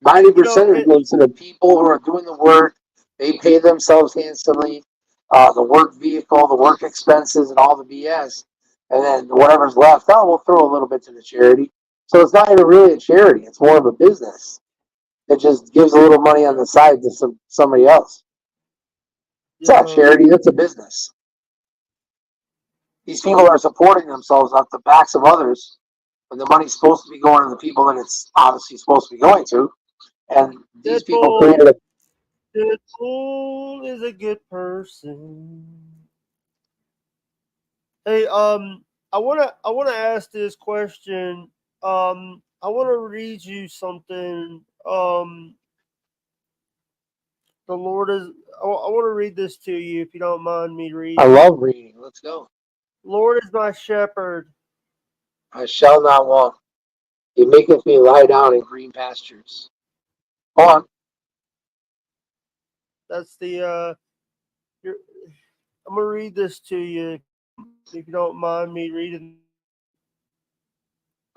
90% of it goes to the people who are doing the work. They pay themselves handsomely. The work vehicle, the work expenses, and all the BS. And then whatever's left, oh, we'll throw a little bit to the charity. So it's not even really a charity. It's more of a business. It just gives a little money on the side to somebody else. It's not charity. It's a business. These people are supporting themselves off the backs of others when the money's supposed to be going to the people that it's obviously supposed to be going to. And these people created a Deadpool is a good person. Hey, I wanna ask this question. I wanna read you something. The Lord is. I want to read this to you, if you don't mind me I reading. love reading. Let's go. Lord is my shepherd. I shall not want. He maketh me lie down in green pastures. Go on. That's the. I'm gonna read this to you, if you don't mind me reading.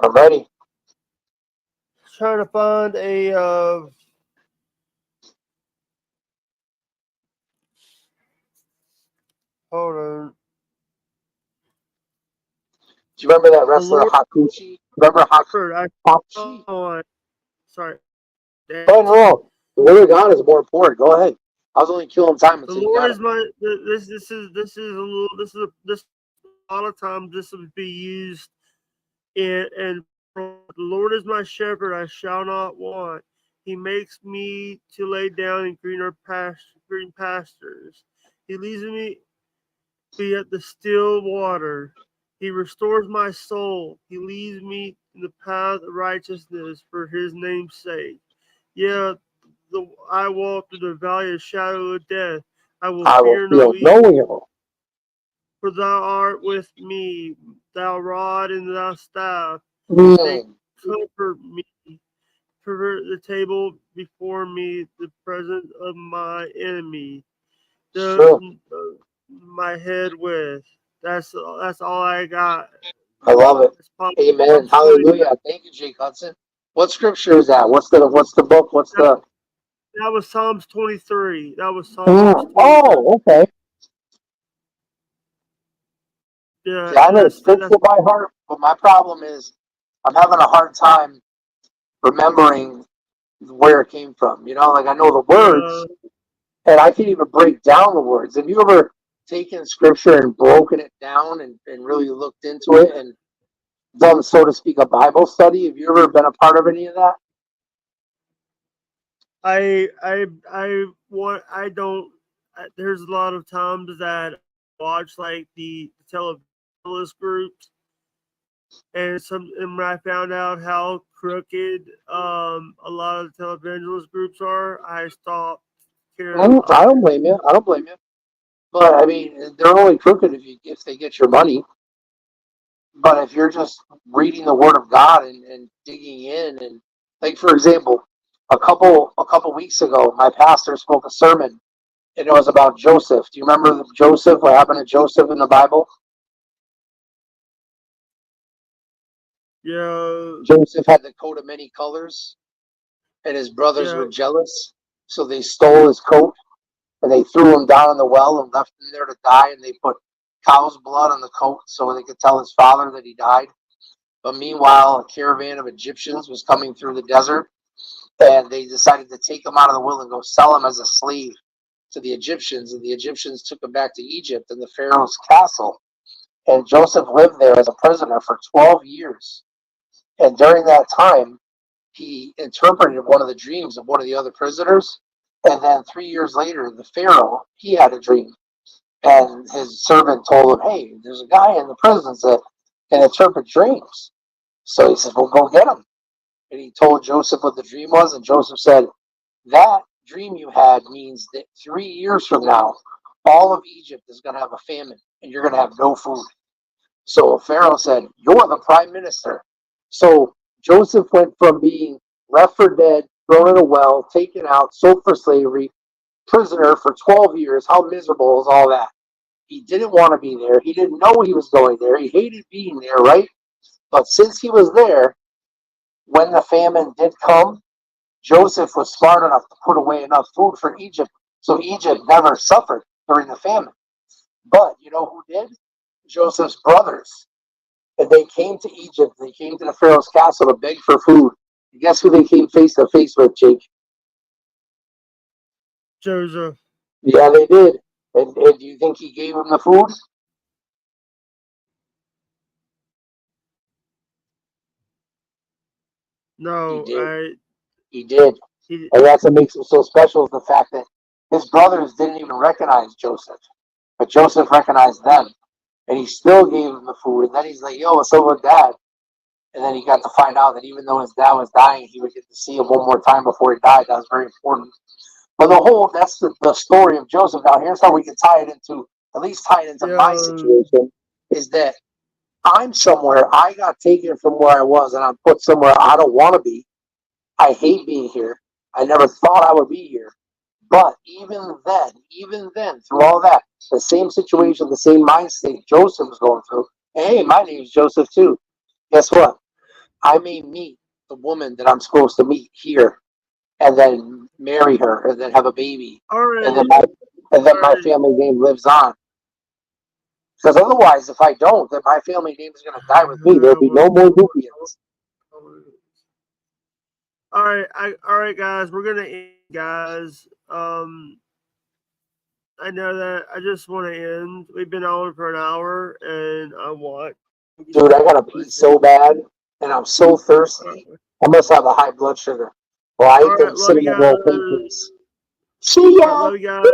I'm ready. Trying to find a. Hold on. Do you remember that The wrestler Lord Hakushi? Remember shepherd. Hakushi? Oh, sorry. Oh no, the word of God is more important. Go ahead. I was only killing time The until you Lord got is it. my. This is a little. This a lot of times this would be used and the Lord is my shepherd, I shall not want. He makes me to lay down in green pastures. He leads me be at the still water. He restores my soul. He leads me in the path of righteousness for his name's sake. Yeah, I walk through the valley of shadow of death. I will I will fear no feel no evil, evil. for thou art with me. Thou rod and thy staff, they Mm, comfort me. Prepare the table before me, the presence of my enemy. The sure. my head with. That's all I got. I love it. It's Psalms Amen. 20. Hallelujah. Thank you, Jake Hudson. What scripture is that? What's the book? What's the That was Psalms 23. That was Psalms 23. Oh, okay. Yeah, Yeah, I know that's scripture by heart, but my problem is I'm having a hard time remembering where it came from. You know, like I know the words and I can even break down the words. Have you ever taken scripture and broken it down and really looked into it and done, so to speak, a Bible study? Have you ever been a part of any of that? I don't. There's a lot of times that I watch like the televangelist groups, and when I found out how crooked a lot of the televangelist groups are, I stopped caring. I don't blame you. I don't blame you. But I mean, they're only crooked if they get your money. But if you're just reading the Word of God and digging in, and like for example, a couple weeks ago, my pastor spoke a sermon, and it was about Joseph. Do you remember Joseph? What happened to Joseph in the Bible? Yeah. Joseph had the coat of many colors, and his brothers were jealous, so they stole his coat and they threw him down in the well and left him there to die. And they put cow's blood on the coat so they could tell his father that he died. But meanwhile, a caravan of Egyptians was coming through the desert, and they decided to take him out of the will and go sell him as a slave to the Egyptians. And the Egyptians took him back to Egypt in the Pharaoh's castle. And Joseph lived there as a prisoner for 12 years. And during that time, he interpreted one of the dreams of one of the other prisoners. And then 3 years later, the Pharaoh, he had a dream. And his servant told him, hey, there's a guy in the prison that can interpret dreams. So he says, well, go get him. And he told Joseph what the dream was. And Joseph said, that dream you had means that 3 years from now, all of Egypt is going to have a famine and you're going to have no food. So Pharaoh said, you're the prime minister. So Joseph went from being left for dead, thrown in a well, taken out, sold for slavery, prisoner for 12 years. How miserable is all that? He didn't want to be there. He didn't know he was going there. He hated being there, right? But since he was there, when the famine did come, Joseph was smart enough to put away enough food for Egypt, so Egypt never suffered during the famine. But you know who did? Joseph's brothers. And they came to Egypt. They came to the Pharaoh's castle to beg for food. And guess who they came face to face with, Jake? Joseph. Yeah, they did. And do you think he gave them the food? No, he did. And that's what makes him so special is the fact that his brothers didn't even recognize Joseph. But Joseph recognized them. And he still gave them the food. And then he's like, yo, what's up with dad? And then he got to find out that even though his dad was dying, he would get to see him one more time before he died. That was very important. But that's the story of Joseph. Now, here's how we can tie it into my situation, is that I'm somewhere, I got taken from where I was, and I'm put somewhere I don't want to be. I hate being here. I never thought I would be here. But even then, through all that, the same situation, the same mind state Joseph was going through. Hey, my name's Joseph too. Guess what? I may meet the woman that I'm supposed to meet here, and then marry her, and then have a baby, and then my family name lives on. Because otherwise, if I don't, then my family name is going to die with me. There'll be no more Nubians. All right, guys. We're gonna end, guys. I know that I just want to end. We've been on for an hour, and I want. Dude, I gotta pee so bad, and I'm so thirsty. I must have a high blood sugar. Well, I ate them cinnamon roll pancakes. See ya. Love you guys.